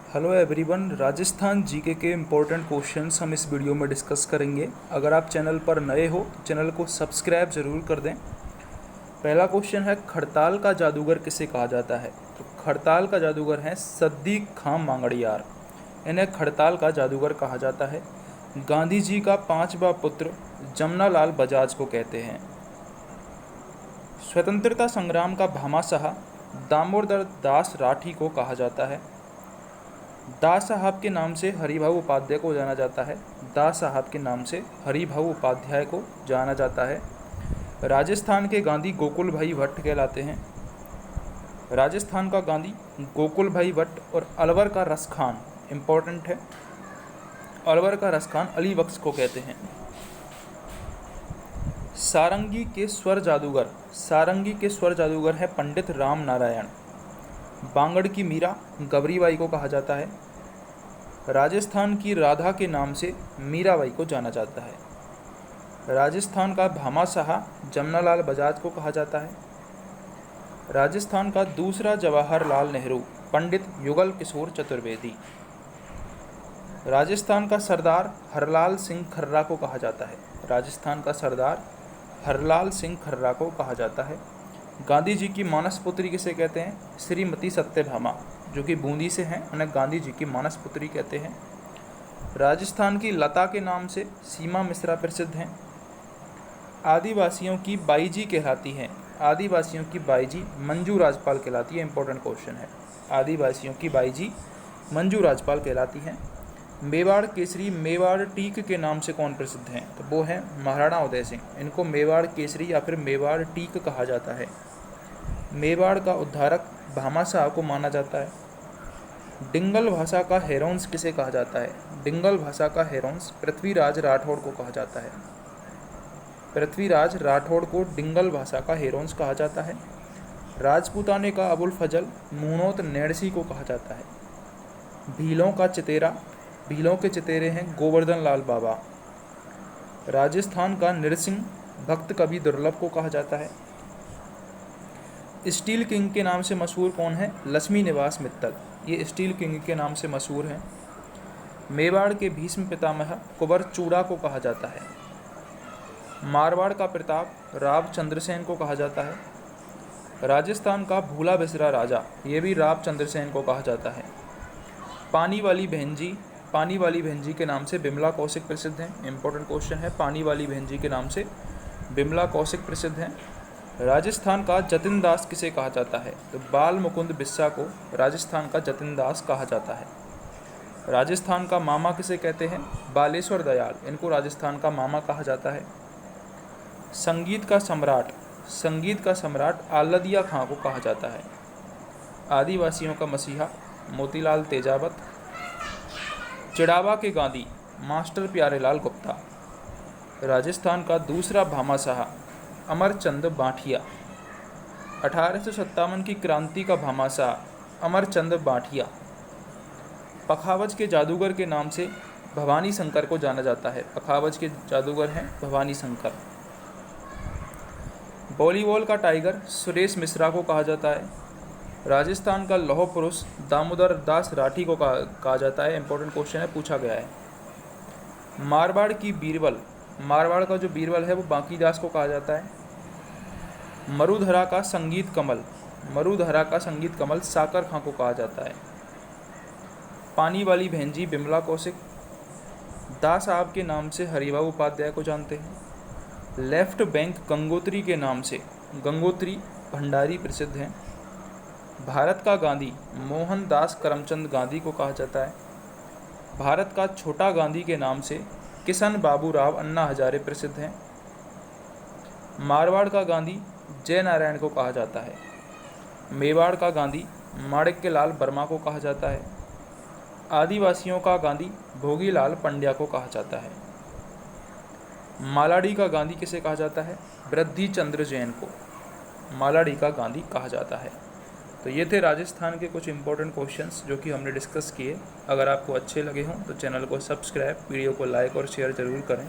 Hello everyone, Rajasthan GK के important questions हम इस वीडियो में डिस्कस करेंगे। अगर आप चैनल पर नए हो तो चैनल को सब्सक्राइब ज़रूर कर दें। पहला क्वेश्चन है, खड़ताल का जादूगर किसे कहा जाता है? तो खड़ताल का जादूगर है सद्दीक खां मांगड़ियार। इन्हें खड़ताल का जादूगर कहा जाता है। गांधी जी का पांचवा पुत्र जमनालाल बजाज को कहते हैं। स्वतंत्रता संग्राम का भामाशाह दामोदर दास राठी को कहा जाता है। दास साहब के नाम से हरिभाऊ उपाध्याय को जाना जाता है। दास साहब के नाम से हरिभाऊ उपाध्याय को जाना जाता है। राजस्थान के गांधी गोकुल भाई भट्ट कहलाते हैं। राजस्थान का गांधी गोकुल भाई भट्ट और अलवर का रसखान इम्पोर्टेंट है। अलवर का रसखान अली बख्श को कहते हैं। सारंगी के स्वर जादूगर है पंडित राम नारायण। बांगड़ की मीरा गबरीबाई को कहा जाता है। राजस्थान की राधा के नाम से मीराबाई को जाना जाता है। राजस्थान का भामाशाह जमनालाल बजाज को कहा जाता है। राजस्थान का दूसरा जवाहरलाल नेहरू पंडित युगल किशोर चतुर्वेदी। राजस्थान का सरदार हरलाल सिंह खर्रा को कहा जाता है। राजस्थान का सरदार हरलाल सिंह खर्रा को कहा जाता है। गांधी जी की मानस पुत्री किसे कहते हैं? श्रीमती सत्यभामा, जो कि बूंदी से हैं, उन्हें गांधी जी की मानस पुत्री कहते हैं। राजस्थान की लता के नाम से सीमा मिश्रा प्रसिद्ध हैं। आदिवासियों की बाईजी कहलाती हैं। आदिवासियों की बाईजी मंजू राजपाल कहलाती है। इंपॉर्टेंट क्वेश्चन है। आदिवासियों की बाईजी मंजू राजपाल कहलाती हैं। मेवाड़ केसरी मेवाड़ टीक के नाम से कौन प्रसिद्ध हैं? तो वो हैं महाराणा उदय सिंह। इनको मेवाड़ केसरी या फिर मेवाड़ टीक कहा जाता है। मेवाड़ का उद्धारक भामाशाह को माना जाता है। डिंगल भाषा का हेरोंस किसे कहा जाता है? डिंगल भाषा का हेरोंस पृथ्वीराज राठौड़ को कहा जाता है। पृथ्वीराज राठौड़ को डिंगल भाषा का हेरोंस कहा जाता है। राजपूताने का अबुल फजल मूनोत नेड़सी को कहा जाता है। भीलों के चितेरे हैं गोवर्धन लाल बाबा। राजस्थान का नृसिंह भक्त कवि दुर्लभ को कहा जाता है। स्टील किंग के नाम से मशहूर कौन है? लक्ष्मी निवास मित्तल। ये स्टील किंग के नाम से मशहूर हैं। मेवाड़ के भीष्म पितामह कुंवर चूड़ा को कहा जाता है। मारवाड़ का प्रताप राव चंद्रसेन को कहा जाता है। राजस्थान का भूला बिसरा राजा, ये भी राव चंद्रसेन को कहा जाता है। पानी वाली बहन जी के नाम से बिमला कौशिक प्रसिद्ध हैं। इंपॉर्टेंट क्वेश्चन है। पानी वाली बहन जी के नाम से बिमला कौशिक प्रसिद्ध हैं। राजस्थान का जतिन दास किसे कहा जाता है? तो बाल मुकुंद बिस्सा को राजस्थान का जतिन दास कहा जाता है। राजस्थान का मामा किसे कहते हैं? बालेश्वर दयाल, इनको राजस्थान का मामा कहा जाता है। संगीत का सम्राट आलदिया खां को कहा जाता है। आदिवासियों का मसीहा मोतीलाल तेजावत। चिड़ावा के गांधी मास्टर प्यारेलाल गुप्ता। राजस्थान का दूसरा भामाशाह अमरचंद बांठिया। 1857 की क्रांति का भामाशाह अमरचंद बांठिया। पखावज के जादूगर के नाम से भवानी शंकर को जाना जाता है। पखावज के जादूगर हैं भवानी शंकर। वॉलीबॉल का टाइगर सुरेश मिश्रा को कहा जाता है। राजस्थान का लौह पुरुष दामोदर दास राठी को कहा जाता है। इंपॉर्टेंट क्वेश्चन है, पूछा गया है। मारवाड़ का जो बीरबल है वो बांकीदास को कहा जाता है। मरुधरा का संगीत कमल साकर खां को कहा जाता है। पानी वाली बहनजी बिमला कौशिक। दास साहब के नाम से हरिभाऊ उपाध्याय को जानते हैं। लेफ्ट बैंक गंगोत्री के नाम से गंगोत्री भंडारी प्रसिद्ध हैं। भारत का गांधी मोहनदास करमचंद गांधी को कहा जाता है। भारत का छोटा गांधी के नाम से किशन बाबू राव अन्ना हजारे प्रसिद्ध हैं। मारवाड़ का गांधी जय नारायण को कहा जाता है। मेवाड़ का गांधी माणिक्यलाल वर्मा को कहा जाता है। आदिवासियों का गांधी भोगीलाल पंड्या को कहा जाता है। मालाड़ी का गांधी किसे कहा जाता है? वृद्धि चंद्र जैन को मालाड़ी का गांधी कहा जाता है। तो ये थे राजस्थान के कुछ इंपॉर्टेंट क्वेश्चंस जो कि हमने डिस्कस किए। अगर आपको अच्छे लगे हों तो चैनल को सब्सक्राइब, वीडियो को लाइक और शेयर ज़रूर करें।